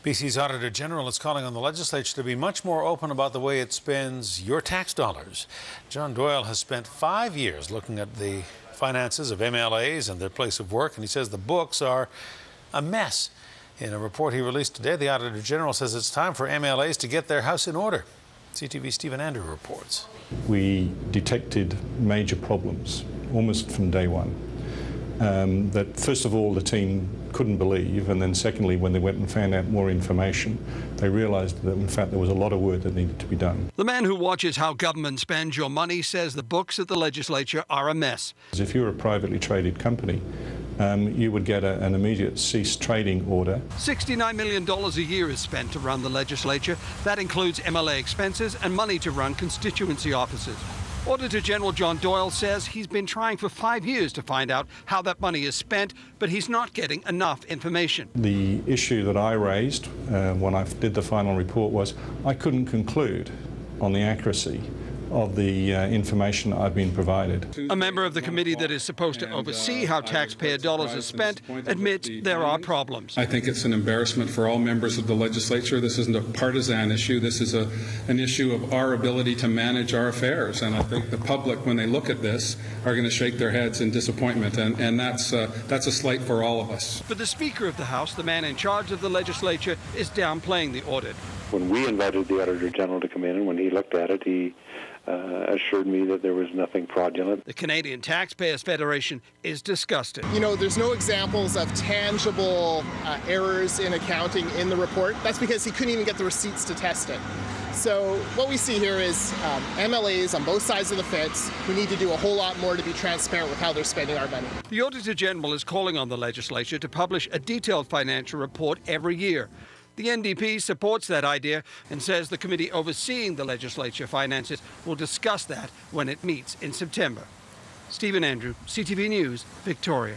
BC's Auditor General is calling on the Legislature to be much more open about the way it spends your tax dollars. John Doyle has spent 5 years looking at the finances of MLAs and their place of work, and he says the books are a mess. In a report he released today, the Auditor General says it's time for MLAs to get their house in order. CTV's Stephen Andrew reports. We detected major problems almost from day one. That first of all the team couldn't believe, and then secondly when they went and found out more information they realised that in fact there was a lot of work that needed to be done. The man who watches how government spends your money says the books at the Legislature are a mess. If you're a privately traded company, you would get an immediate cease trading order. $69 million a year is spent to run the Legislature. That includes MLA expenses and money to run constituency offices. Auditor General John Doyle says he's been trying for 5 years to find out how that money is spent, but he's not getting enough information. The issue that I raised when I did the final report was I couldn't conclude on the accuracy of the information I've been provided. A member of the committee that is supposed to oversee how taxpayer dollars are spent admits there are problems. I think it's an embarrassment for all members of the Legislature. This isn't a partisan issue. This is an issue of our ability to manage our affairs. And I think the public, when they look at this, are going to shake their heads in disappointment. And that's a slight for all of us. But the Speaker of the House, the man in charge of the Legislature, is downplaying the audit. When we invited the Auditor General to come in, and when he looked at it, he assured me that there was nothing fraudulent. The Canadian Taxpayers Federation is disgusted. You know, there's no examples of tangible errors in accounting in the report. That's because he couldn't even get the receipts to test it. So what we see here is MLAs on both sides of the fence who need to do a whole lot more to be transparent with how they're spending our money. The Auditor General is calling on the Legislature to publish a detailed financial report every year. The NDP supports that idea and says the committee overseeing the Legislature finances will discuss that when it meets in September. Stephen Andrew, CTV News, Victoria.